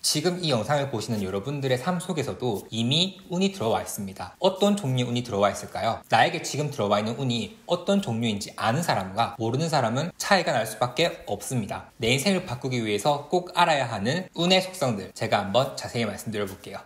지금 이 영상을 보시는 여러분들의 삶 속에서도 이미 운이 들어와 있습니다. 어떤 종류의 운이 들어와 있을까요? 나에게 지금 들어와 있는 운이 어떤 종류인지 아는 사람과 모르는 사람은 차이가 날 수밖에 없습니다. 내 인생을 바꾸기 위해서 꼭 알아야 하는 운의 속성들, 제가 한번 자세히 말씀드려 볼게요.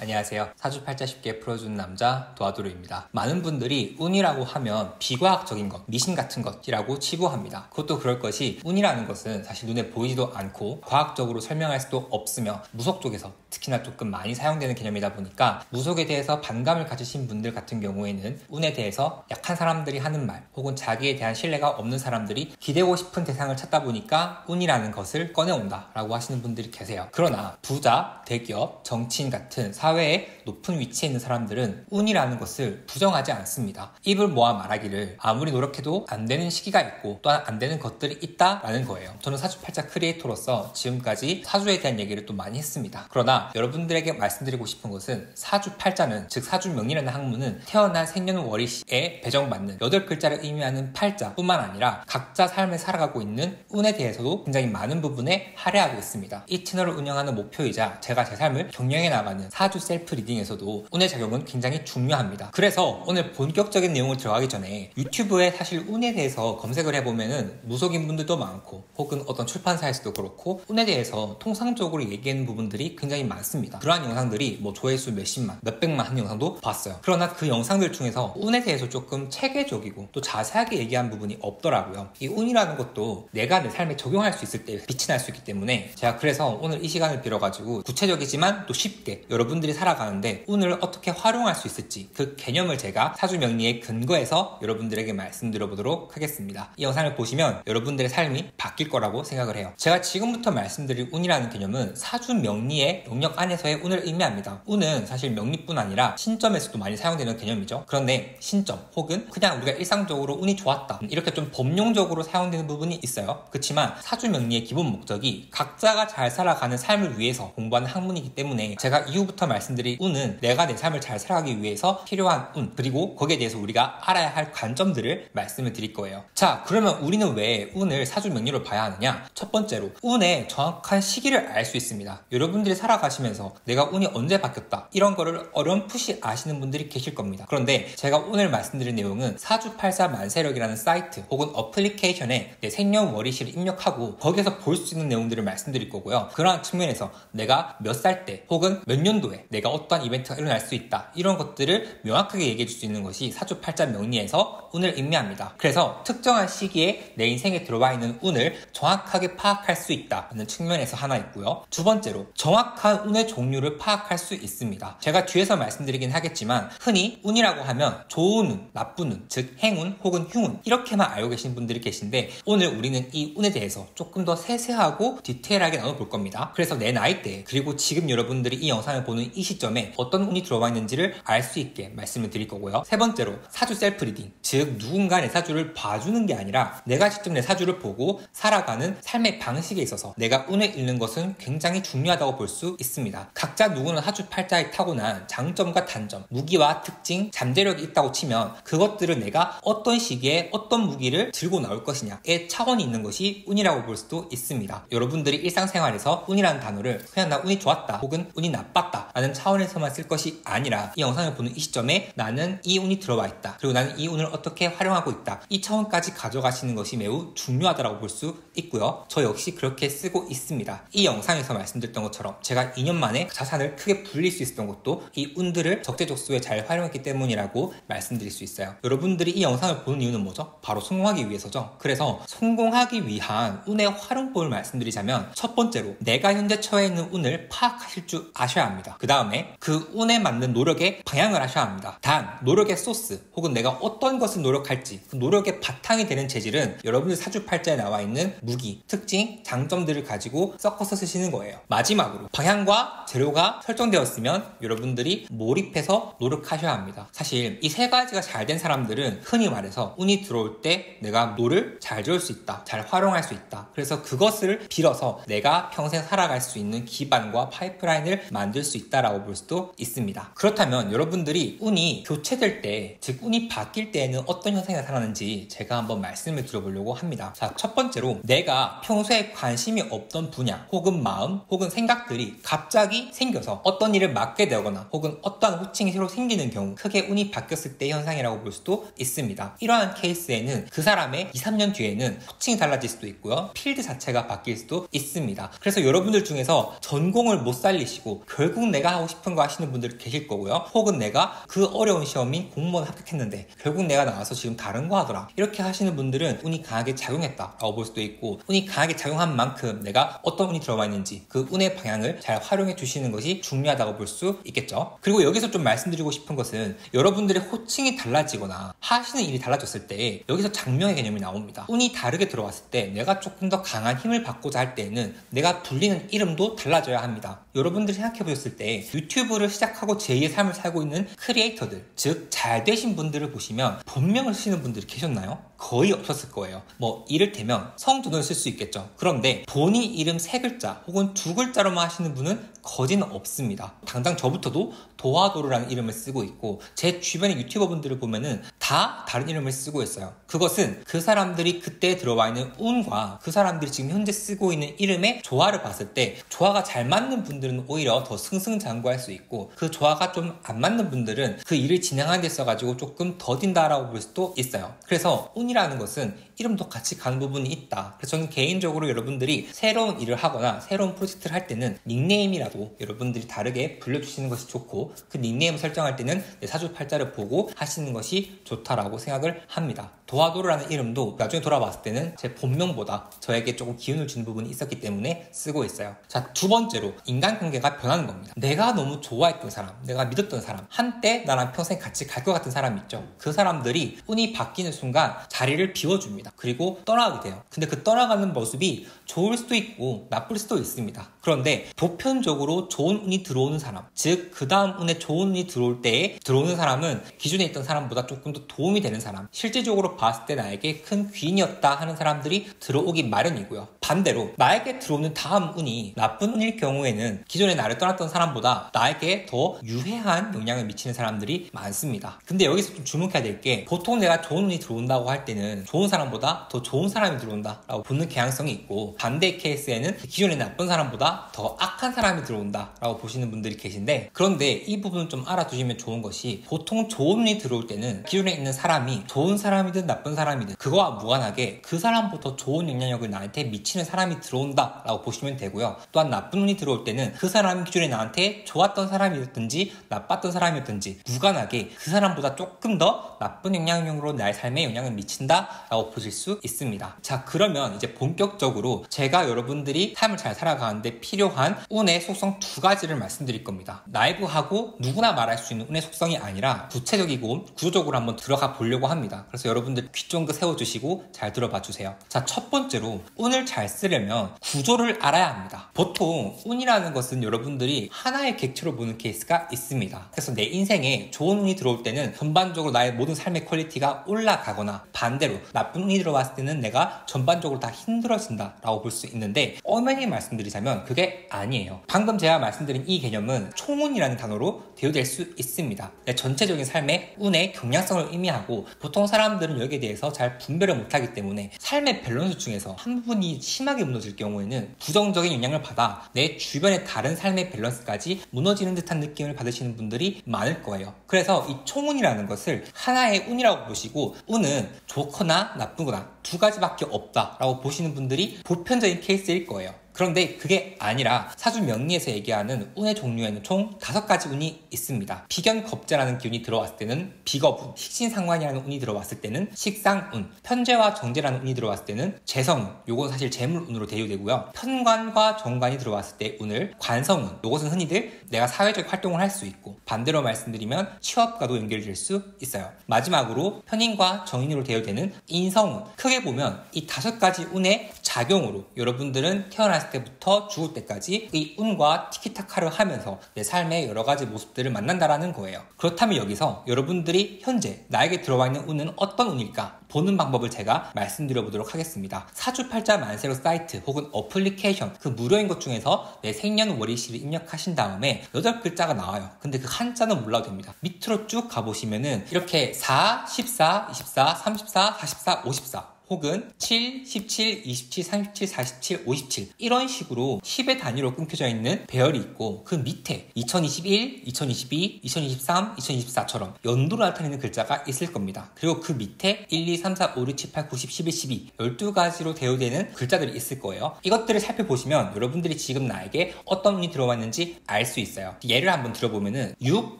안녕하세요. 사주팔자 쉽게 풀어주는 남자 도아도르입니다. 많은 분들이 운이라고 하면 비과학적인 것, 미신 같은 것이라고 치부합니다. 그것도 그럴 것이 운이라는 것은 사실 눈에 보이지도 않고 과학적으로 설명할 수도 없으며 무속 쪽에서 특히나 조금 많이 사용되는 개념이다 보니까 무속에 대해서 반감을 가지신 분들 같은 경우에는 운에 대해서 약한 사람들이 하는 말 혹은 자기에 대한 신뢰가 없는 사람들이 기대고 싶은 대상을 찾다 보니까 운이라는 것을 꺼내온다 라고 하시는 분들이 계세요. 그러나 부자, 대기업, 정치인 같은 사회의 높은 위치에 있는 사람들은 운이라는 것을 부정하지 않습니다. 입을 모아 말하기를 아무리 노력해도 안 되는 시기가 있고 또한 안 되는 것들이 있다라는 거예요. 저는 사주팔자 크리에이터로서 지금까지 사주에 대한 얘기를 또 많이 했습니다. 그러나 여러분들에게 말씀드리고 싶은 것은 사주팔자는, 즉 사주명리라는 학문은 태어난 생년월일시에 배정받는 8글자를 의미하는 팔자 뿐만 아니라 각자 삶을 살아가고 있는 운에 대해서도 굉장히 많은 부분에 할애하고 있습니다. 이 채널을 운영하는 목표이자 제가 제 삶을 경영해 나가는 사주 셀프 리딩에서도 운의 작용은 굉장히 중요합니다. 그래서 오늘 본격적인 내용을 들어가기 전에 유튜브에 사실 운에 대해서 검색을 해보면은 무속인 분들도 많고 혹은 어떤 출판사에서도 그렇고 운에 대해서 통상적으로 얘기하는 부분들이 굉장히 많습니다. 그러한 영상들이 조회수 몇십만, 몇백만 한 영상도 봤어요. 그러나 그 영상들 중에서 운에 대해서 조금 체계적이고 또 자세하게 얘기한 부분이 없더라고요. 이 운이라는 것도 내가 내 삶에 적용할 수 있을 때 빛이 날 수 있기 때문에 제가 그래서 오늘 이 시간을 빌어가지고 구체적이지만 또 쉽게 여러분들이 살아가는데 운을 어떻게 활용할 수 있을지 그 개념을 제가 사주명리에 근거해서 여러분들에게 말씀드려보도록 하겠습니다. 이 영상을 보시면 여러분들의 삶이 바뀔 거라고 생각을 해요. 제가 지금부터 말씀드릴 운이라는 개념은 사주명리의 영역 안에서의 운을 의미합니다. 운은 사실 명리뿐 아니라 신점에서도 많이 사용되는 개념이죠. 그런데 신점 혹은 그냥 우리가 일상적으로 운이 좋았다 이렇게 좀 범용적으로 사용되는 부분이 있어요. 그렇지만 사주명리의 기본 목적이 각자가 잘 살아가는 삶을 위해서 공부하는 학문이기 때문에 제가 이후부터 말씀드릴 운은 내가 내 삶을 잘 살아가기 위해서 필요한 운, 그리고 거기에 대해서 우리가 알아야 할 관점들을 말씀을 드릴 거예요. 자, 그러면 우리는 왜 운을 사주명리로 봐야 하느냐? 첫 번째로 운의 정확한 시기를 알 수 있습니다. 여러분들이 살아가시면서 내가 운이 언제 바뀌었다 이런 거를 어렴풋이 아시는 분들이 계실 겁니다. 그런데 제가 오늘 말씀드릴 내용은 사주팔사 만세력이라는 사이트 혹은 어플리케이션에 내 생년월일시를 입력하고 거기에서 볼 수 있는 내용들을 말씀드릴 거고요. 그러한 측면에서 내가 몇 살 때 혹은 몇 년도에 내가 어떠한 이벤트가 일어날 수 있다 이런 것들을 명확하게 얘기해 줄 수 있는 것이 사주팔자 명리에서 운을 의미합니다. 그래서 특정한 시기에 내 인생에 들어와 있는 운을 정확하게 파악할 수 있다는 측면에서 하나 있고요. 두 번째로 정확한 운의 종류를 파악할 수 있습니다. 제가 뒤에서 말씀드리긴 하겠지만 흔히 운이라고 하면 좋은 운, 나쁜 운, 즉 행운 혹은 흉운 이렇게만 알고 계신 분들이 계신데 오늘 우리는 이 운에 대해서 조금 더 세세하고 디테일하게 나눠볼 겁니다. 그래서 내 나이대 그리고 지금 여러분들이 이 영상을 보는 이 시점에 어떤 운이 들어와 있는지를 알 수 있게 말씀을 드릴 거고요. 세 번째로 사주 셀프 리딩, 즉 누군가 내 사주를 봐주는 게 아니라 내가 직접 내 사주를 보고 살아가는 삶의 방식에 있어서 내가 운을 읽는 것은 굉장히 중요하다고 볼 수 있습니다. 각자 누구는 사주팔자에 타고난 장점과 단점, 무기와 특징, 잠재력이 있다고 치면 그것들을 내가 어떤 시기에 어떤 무기를 들고 나올 것이냐의 차원이 있는 것이 운이라고 볼 수도 있습니다. 여러분들이 일상생활에서 운이라는 단어를 그냥 나 운이 좋았다 혹은 운이 나빴다 라는 차원에서만 쓸 것이 아니라 이 영상을 보는 이 시점에 나는 이 운이 들어와 있다 그리고 나는 이 운을 어떻게 활용하고 있다 이 차원까지 가져가시는 것이 매우 중요하다고 볼 수 있고요. 저 역시 그렇게 쓰고 있습니다. 이 영상에서 말씀드렸던 것처럼 제가 2년 만에 자산을 크게 불릴 수 있었던 것도 이 운들을 적재적소에 잘 활용했기 때문이라고 말씀드릴 수 있어요. 여러분들이 이 영상을 보는 이유는 뭐죠? 바로 성공하기 위해서죠. 그래서 성공하기 위한 운의 활용법을 말씀드리자면 첫 번째로 내가 현재 처해 있는 운을 파악하실 줄 아셔야 합니다. 그 다음에 그 운에 맞는 노력의 방향을 하셔야 합니다. 단 노력의 소스 혹은 내가 어떤 것을 노력할지 그 노력의 바탕이 되는 재질은 여러분들 사주팔자에 나와 있는 무기, 특징, 장점들을 가지고 섞어서 쓰시는 거예요. 마지막으로 방향과 재료가 설정되었으면 여러분들이 몰입해서 노력하셔야 합니다. 사실 이 세 가지가 잘 된 사람들은 흔히 말해서 운이 들어올 때 내가 노를 잘 지을 수 있다, 잘 활용할 수 있다. 그래서 그것을 빌어서 내가 평생 살아갈 수 있는 기반과 파이프라인을 만들 수 있다 있다라고 볼 수도 있습니다. 그렇다면 여러분들이 운이 교체될 때, 즉 운이 바뀔 때에는 어떤 현상이 나타나는지 제가 한번 말씀을 드려보려고 합니다. 자, 첫 번째로 내가 평소에 관심이 없던 분야 혹은 마음 혹은 생각들이 갑자기 생겨서 어떤 일을 맡게 되거나 혹은 어떠한 호칭이 새로 생기는 경우 크게 운이 바뀌었을 때의 현상이라고 볼 수도 있습니다. 이러한 케이스에는 그 사람의 2, 3년 뒤에는 호칭이 달라질 수도 있고요. 필드 자체가 바뀔 수도 있습니다. 그래서 여러분들 중에서 전공을 못 살리시고 결국 내가 하고 싶은 거 하시는 분들 계실 거고요. 혹은 내가 그 어려운 시험인 공무원 합격했는데 결국 내가 나와서 지금 다른 거 하더라. 이렇게 하시는 분들은 운이 강하게 작용했다라고 볼 수도 있고, 운이 강하게 작용한 만큼 내가 어떤 운이 들어와 있는지 그 운의 방향을 잘 활용해 주시는 것이 중요하다고 볼 수 있겠죠. 그리고 여기서 좀 말씀드리고 싶은 것은 여러분들의 호칭이 달라지거나 하시는 일이 달라졌을 때 여기서 장명의 개념이 나옵니다. 운이 다르게 들어왔을 때 내가 조금 더 강한 힘을 받고자 할 때는 내가 불리는 이름도 달라져야 합니다. 여러분들이 생각해 보셨을 때 유튜브를 시작하고 제2의 삶을 살고 있는 크리에이터들, 즉 잘 되신 분들을 보시면 본명을 쓰시는 분들이 계셨나요? 거의 없었을 거예요. 뭐 이를테면 성준을 쓸 수 있겠죠. 그런데 본인 이름 3글자 혹은 2글자로만 하시는 분은 거진 없습니다. 당장 저부터도 도화도르라는 이름을 쓰고 있고, 제 주변의 유튜버분들을 보면은 다 다른 이름을 쓰고 있어요. 그것은 그 사람들이 그때 들어와 있는 운과 그 사람들이 지금 현재 쓰고 있는 이름의 조화를 봤을 때 조화가 잘 맞는 분들은 오히려 더 승승장구할 수 있고, 그 조화가 좀 안 맞는 분들은 그 일을 진행하는 데 있어가지고 조금 더딘다라고 볼 수도 있어요. 그래서 운이라는 것은 이름도 같이 가는 부분이 있다. 그래서 저는 개인적으로 여러분들이 새로운 일을 하거나 새로운 프로젝트를 할 때는 닉네임이라도 여러분들이 다르게 불러주시는 것이 좋고, 그 닉네임을 설정할 때는 내 사주팔자를 보고 하시는 것이 좋다라고 생각을 합니다. 도화도르라는 이름도 나중에 돌아봤을 때는 제 본명보다 저에게 조금 기운을 주는 부분이 있었기 때문에 쓰고 있어요. 자, 두 번째로 인간관계가 변하는 겁니다. 내가 너무 좋아했던 사람, 내가 믿었던 사람, 한때 나랑 평생 같이 갈 것 같은 사람 있죠. 그 사람들이 운이 바뀌는 순간 자리를 비워줍니다. 그리고 떠나게 돼요. 근데 그 떠나가는 모습이 좋을 수도 있고 나쁠 수도 있습니다. 그런데 보편적으로 좋은 운이 들어오는 사람, 즉 그 다음 운에 좋은 운이 들어올 때에 들어오는 사람은 기존에 있던 사람보다 조금 더 도움이 되는 사람, 실질적으로 봤을 때 나에게 큰 귀인이었다 하는 사람들이 들어오기 마련이고요. 반대로 나에게 들어오는 다음 운이 나쁜 운일 경우에는 기존에 나를 떠났던 사람보다 나에게 더 유해한 영향을 미치는 사람들이 많습니다. 근데 여기서 좀 주목해야 될 게, 보통 내가 좋은 운이 들어온다고 할 때는 좋은 사람보다 더 좋은 사람이 들어온다 라고 보는 경향성이 있고, 반대 케이스에는 기존에 나쁜 사람보다 더 악한 사람이 들어온다 라고 보시는 분들이 계신데, 그런데 이 부분은 좀 알아두시면 좋은 것이, 보통 좋은 운이 들어올 때는 기존에 있는 사람이 좋은 사람이든 나쁜 사람이든 그거와 무관하게 그 사람부터 좋은 영향력을 나한테 미치는 사람이 들어온다 라고 보시면 되고요. 또한 나쁜 운이 들어올 때는 그 사람이 기존에 나한테 좋았던 사람이었든지 나빴던 사람이었든지 무관하게 그 사람보다 조금 더 나쁜 영향력으로 나의 삶에 영향을 미친다 라고 보실 수 있습니다. 자, 그러면 이제 본격적으로 제가 여러분들이 삶을 잘 살아가는데 필요한 운의 속성 2가지를 말씀드릴 겁니다. 나이브하고 누구나 말할 수 있는 운의 속성이 아니라 구체적이고 구조적으로 한번 들어가 보려고 합니다. 그래서 여러분들 귀 쫑긋 세워주시고 잘 들어봐 주세요. 자, 첫 번째로 운을 잘 쓰려면 구조를 알아야 합니다. 보통 운이라는 것은 여러분들이 하나의 객체로 보는 케이스가 있습니다. 그래서 내 인생에 좋은 운이 들어올 때는 전반적으로 나의 모든 삶의 퀄리티가 올라가거나, 반대로 나쁜 운이 들어왔을 때는 내가 전반적으로 다 힘들어진다 라고 볼 수 있는데, 엄연히 말씀드리자면 그게 아니에요. 방금 제가 말씀드린 이 개념은 총운이라는 단어로 대여될 수 있습니다. 내 전체적인 삶의 운의 경량성을 의미하고, 보통 사람들은 여기에 대해서 잘 분별을 못하기 때문에 삶의 밸런스 중에서 한 부분이 심하게 무너질 경우에는 부정적인 영향을 받아 내 주변의 다른 삶의 밸런스까지 무너지는 듯한 느낌을 받으시는 분들이 많을 거예요. 그래서 이 총운이라는 것을 하나의 운이라고 보시고, 운은 좋거나 나쁘거나 2가지밖에 없다라고 보시는 분들이 보편적인 케이스일 거예요. 그런데 그게 아니라 사주 명리에서 얘기하는 운의 종류에는 총 5가지 운이 있습니다. 비견겁재라는 기운이 들어왔을 때는 비겁운, 식신상관이라는 운이 들어왔을 때는 식상운, 편재와 정제라는 운이 들어왔을 때는 재성운, 요건 사실 재물운으로 대유되고요. 편관과 정관이 들어왔을 때 운을 관성운, 요것은 흔히들 내가 사회적 활동을 할 수 있고, 반대로 말씀드리면 취업과도 연결될 수 있어요. 마지막으로 편인과 정인으로 대유되는 인성운. 크게 보면 이 5가지 운의 작용으로 여러분들은 태어났을 때부터 죽을 때까지 이 운과 티키타카를 하면서 내 삶의 여러 가지 모습들을 만난다라는 거예요. 그렇다면 여기서 여러분들이 현재 나에게 들어와 있는 운은 어떤 운일까 보는 방법을 제가 말씀드려 보도록 하겠습니다. 사주팔자 만세로 사이트 혹은 어플리케이션 그 무료인 것 중에서 내 생년월일시를 입력하신 다음에 8글자가 나와요. 근데 그 한자는 몰라도 됩니다. 밑으로 쭉 가보시면은 이렇게 4, 14, 24, 34, 44, 54 혹은 7, 17, 27, 37, 47, 57 이런 식으로 10의 단위로 끊겨져 있는 배열이 있고 그 밑에 2021, 2022, 2023, 2024처럼 연도로 나타내는 글자가 있을 겁니다. 그리고 그 밑에 1, 2, 3, 4, 5, 6, 7, 8, 9, 10, 11, 12 12가지로 대우되는 글자들이 있을 거예요. 이것들을 살펴보시면 여러분들이 지금 나에게 어떤 운이 들어와 있는지 알 수 있어요. 예를 한번 들어보면은 6,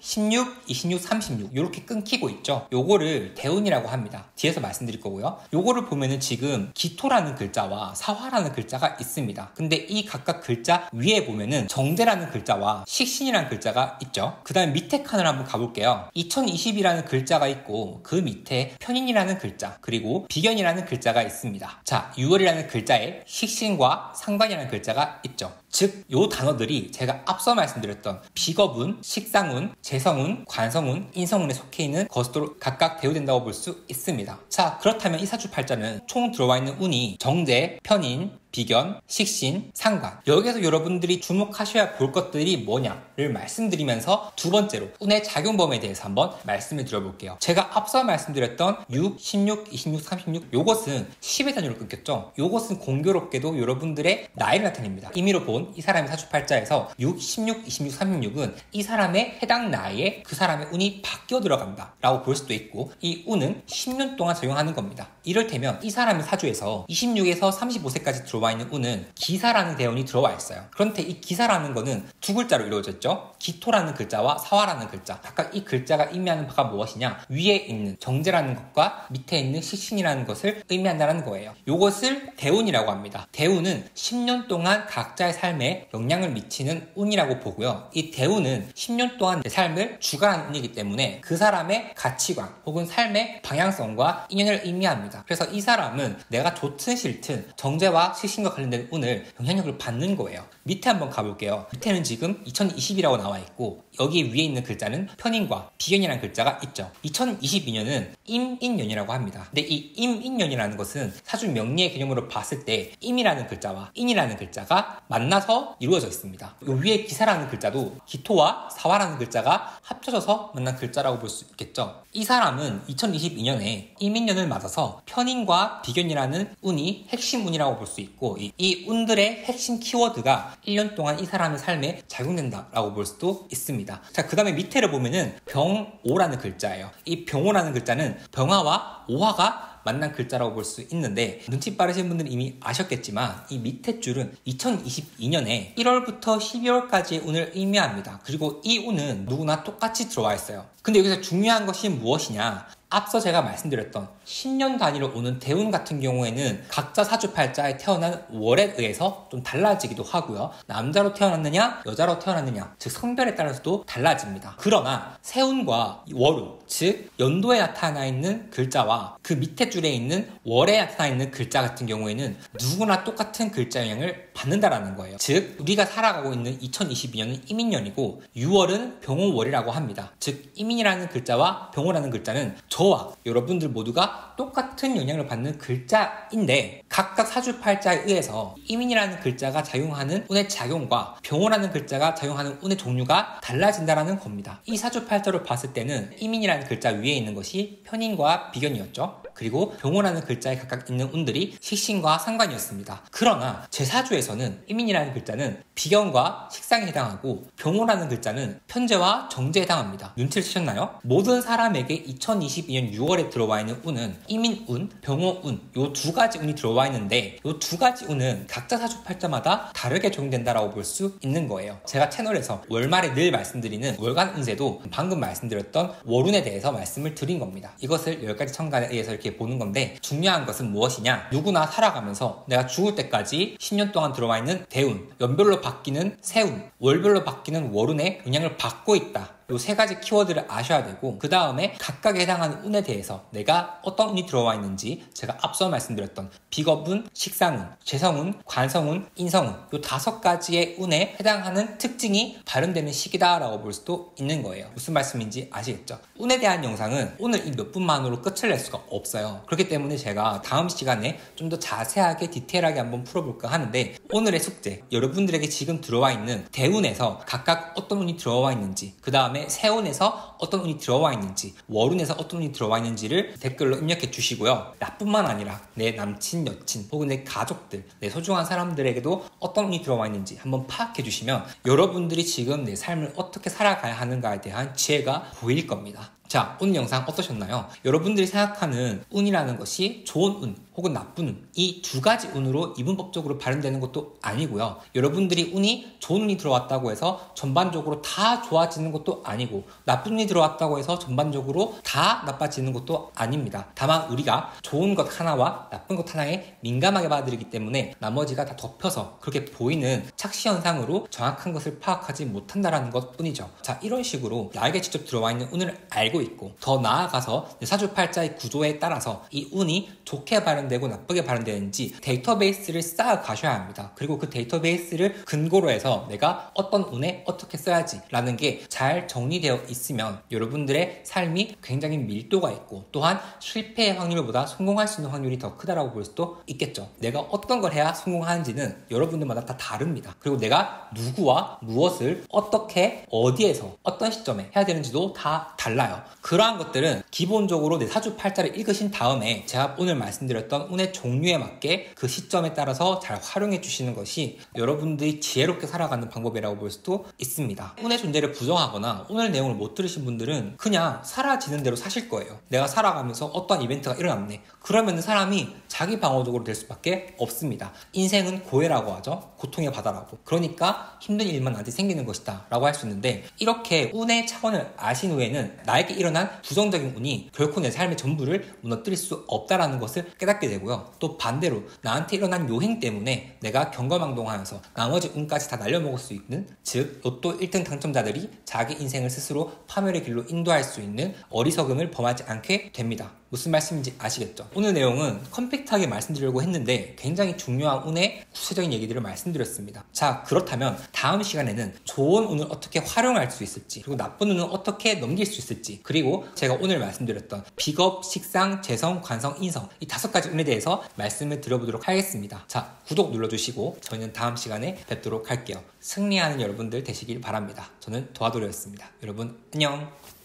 16, 26, 36 이렇게 끊기고 있죠. 요거를 대운이라고 합니다. 뒤에서 말씀드릴 거고요. 요거를 보면은 지금 기토라는 글자와 사화라는 글자가 있습니다. 근데 이 각각 글자 위에 보면은 정제라는 글자와 식신이라는 글자가 있죠. 그 다음에 밑에 칸을 한번 가볼게요. 2020이라는 글자가 있고 그 밑에 편인이라는 글자 그리고 비견이라는 글자가 있습니다. 자, 6월이라는 글자에 식신과 상관이라는 글자가 있죠. 즉, 요 단어들이 제가 앞서 말씀드렸던 비겁운, 식상운, 재성운, 관성운, 인성운에 속해 있는 것으로 각각 대우된다고 볼 수 있습니다. 자, 그렇다면 이 사주팔자는 총 들어와 있는 운이 정제, 편인, 비견, 식신, 상관 여기에서 여러분들이 주목하셔야 볼 것들이 뭐냐를 말씀드리면서 두 번째로 운의 작용범에 대해서 한번 말씀을 드려볼게요. 제가 앞서 말씀드렸던 6, 16, 26, 36 요것은 10의 단위로 끊겼죠. 요것은 공교롭게도 여러분들의 나이를 나타냅니다. 임의로 본 이 사람의 사주팔자에서 6, 16, 26, 36은 이 사람의 해당 나이에 그 사람의 운이 바뀌어 들어간다 라고 볼 수도 있고 이 운은 10년 동안 적용하는 겁니다. 이를테면 이 사람의 사주에서 26에서 35세까지 들어와 있는 운은 기사라는 대운이 들어와 있어요. 그런데 이 기사라는 거는 두 글자로 이루어졌죠. 기토라는 글자와 사화라는 글자 각각 이 글자가 의미하는 바가 무엇이냐 위에 있는 정제라는 것과 밑에 있는 식신이라는 것을 의미한다는 거예요. 이것을 대운이라고 합니다. 대운은 10년 동안 각자의 삶에 영향을 미치는 운이라고 보고요. 이 대운은 10년 동안 내 삶을 주관하는 운이기 때문에 그 사람의 가치관 혹은 삶의 방향성과 인연을 의미합니다. 그래서 이 사람은 내가 좋든 싫든 정제와 식신과 관련된 운을 영향력을 받는 거예요. 밑에 한번 가볼게요. 밑에는 지금 2020이라고 나와 있고 여기 위에 있는 글자는 편인과 비견이라는 글자가 있죠. 2022년은 임인년이라고 합니다. 근데 이 임인년이라는 것은 사주 명리의 개념으로 봤을 때 임이라는 글자와 인이라는 글자가 만나서 이루어져 있습니다. 이 위에 기사라는 글자도 기토와 사화라는 글자가 합쳐져서 만난 글자라고 볼 수 있겠죠. 이 사람은 2022년에 임인년을 맞아서 편인과 비견이라는 운이 핵심 운이라고 볼 수 있고 이 운들의 핵심 키워드가 1년 동안 이 사람의 삶에 작용된다라고 볼 수도 있습니다. 자, 그 다음에 밑에를 보면은 병오라는 글자예요. 이 병오라는 글자는 병화와 오화가 만난 글자라고 볼 수 있는데 눈치 빠르신 분들은 이미 아셨겠지만 이 밑에 줄은 2022년에 1월부터 12월까지의 운을 의미합니다. 그리고 이 운은 누구나 똑같이 들어와 있어요. 근데 여기서 중요한 것이 무엇이냐? 앞서 제가 말씀드렸던 10년 단위로 오는 대운 같은 경우에는 각자 사주팔자에 태어난 월에 의해서 좀 달라지기도 하고요. 남자로 태어났느냐 여자로 태어났느냐 즉 성별에 따라서도 달라집니다. 그러나 세운과 월운 즉 연도에 나타나 있는 글자와 그 밑에 줄에 있는 월에 나타나 있는 글자 같은 경우에는 누구나 똑같은 글자 영향을 받는다라는 거예요. 즉 우리가 살아가고 있는 2022년은 임인년이고 6월은 병호월이라고 합니다. 즉 임인이라는 글자와 병호라는 글자는 저와 여러분들 모두가 똑같은 영향을 받는 글자인데 각각 사주팔자에 의해서 임인이라는 글자가 작용하는 운의 작용과 병호라는 글자가 작용하는 운의 종류가 달라진다는 겁니다. 이 사주팔자로 봤을 때는 임인이라는 글자 위에 있는 것이 편인과 비견이었죠. 그리고 병호라는 글자에 각각 있는 운들이 식신과 상관이었습니다. 그러나 제 사주에서는 임인이라는 글자는 비견과 식상에 해당하고 병호라는 글자는 편제와 정제에 해당합니다. 눈치를 채셨나요? 모든 사람에게 2022년 6월에 들어와 있는 운은 임인운, 병호운 요 두 가지 운이 들어와 있는데 요 두 가지 운은 각자 사주팔자마다 다르게 적용된다라고 볼 수 있는 거예요. 제가 채널에서 월말에 늘 말씀드리는 월간 운세도 방금 말씀드렸던 월운에 대해서 말씀을 드린 겁니다. 이것을 10가지 천간에 의해서 이렇게 보는 건데 중요한 것은 무엇이냐? 누구나 살아가면서 내가 죽을 때까지 10년 동안 들어와 있는 대운, 연별로 바뀌는 세운, 월별로 바뀌는 월운의 영향을 받고 있다 이 세 가지 키워드를 아셔야 되고, 그 다음에 각각에 해당하는 운에 대해서 내가 어떤 운이 들어와 있는지, 제가 앞서 말씀드렸던 비겁운, 식상운, 재성운, 관성운, 인성운, 이 5가지의 운에 해당하는 특징이 발현되는 시기다라고 볼 수도 있는 거예요. 무슨 말씀인지 아시겠죠? 운에 대한 영상은 오늘 이 몇 분만으로 끝을 낼 수가 없어요. 그렇기 때문에 제가 다음 시간에 좀 더 자세하게 디테일하게 한번 풀어볼까 하는데, 오늘의 숙제, 여러분들에게 지금 들어와 있는 대운에서 각각 어떤 운이 들어와 있는지, 그 다음에 세운에서 어떤 운이 들어와 있는지, 월운에서 어떤 운이 들어와 있는지를 댓글로 입력해 주시고요. 나뿐만 아니라 내 남친, 여친, 혹은 내 가족들, 내 소중한 사람들에게도 어떤 운이 들어와 있는지 한번 파악해 주시면 여러분들이 지금 내 삶을 어떻게 살아가야 하는가에 대한 지혜가 보일 겁니다. 자, 오늘 영상 어떠셨나요? 여러분들이 생각하는 운이라는 것이 좋은 운 혹은 나쁜 운, 이 2가지 운으로 이분법적으로 발현되는 것도 아니고요. 여러분들이 운이 좋은 운이 들어왔다고 해서 전반적으로 다 좋아지는 것도 아니고, 나쁜 운이 들어왔다고 해서 전반적으로 다 나빠지는 것도 아닙니다. 다만 우리가 좋은 것 하나와 나쁜 것 하나에 민감하게 받아들이기 때문에 나머지가 다 덮여서 그렇게 보이는 착시 현상으로 정확한 것을 파악하지 못한다는 것 뿐이죠. 자, 이런 식으로 나에게 직접 들어와 있는 운을 알고 있고, 더 나아가서 사주팔자의 구조에 따라서 이 운이 좋게 발현되고 나쁘게 발현되는지 데이터베이스를 쌓아 가셔야 합니다. 그리고 그 데이터베이스를 근거로 해서 내가 어떤 운에 어떻게 써야지 라는 게 잘 정리되어 있으면 여러분들의 삶이 굉장히 밀도가 있고, 또한 실패의 확률보다 성공할 수 있는 확률이 더 크다라고 볼 수도 있겠죠. 내가 어떤 걸 해야 성공하는지는 여러분들마다 다 다릅니다. 그리고 내가 누구와 무엇을 어떻게 어디에서 어떤 시점에 해야 되는지도 다 달라요. 그러한 것들은 기본적으로 내 사주팔자를 읽으신 다음에 제가 오늘 말씀드렸던 운의 종류에 맞게 그 시점에 따라서 잘 활용해 주시는 것이 여러분들이 지혜롭게 살아가는 방법이라고 볼 수도 있습니다. 운의 존재를 부정하거나 오늘 내용을 못 들으신 분들은 그냥 사라지는 대로 사실 거예요. 내가 살아가면서 어떤 이벤트가 일어났네. 그러면 사람이 자기 방어적으로 될 수밖에 없습니다. 인생은 고해라고 하죠. 고통의 바다라고. 그러니까 힘든 일만 나한테 생기는 것이다 라고 할 수 있는데, 이렇게 운의 차원을 아신 후에는 나에게 일어난 부정적인 운이 결코 내 삶의 전부를 무너뜨릴 수 없다라는 것을 깨닫게 되고요. 또 반대로 나한테 일어난 요행 때문에 내가 경거망동하여서 나머지 운까지 다 날려먹을 수 있는, 즉 로또 1등 당첨자들이 자기 인생을 스스로 파멸의 길로 인도할 수 있는 어리석음을 범하지 않게 됩니다. 무슨 말씀인지 아시겠죠? 오늘 내용은 컴팩트하게 말씀드리려고 했는데 굉장히 중요한 운의 구체적인 얘기들을 말씀드렸습니다. 자, 그렇다면 다음 시간에는 좋은 운을 어떻게 활용할 수 있을지, 그리고 나쁜 운을 어떻게 넘길 수 있을지, 그리고 제가 오늘 말씀드렸던 비겁, 식상, 재성, 관성, 인성, 이 5가지 운에 대해서 말씀을 드려보도록 하겠습니다. 자, 구독 눌러주시고 저희는 다음 시간에 뵙도록 할게요. 승리하는 여러분들 되시길 바랍니다. 저는 도와드렸습니다. 여러분 안녕.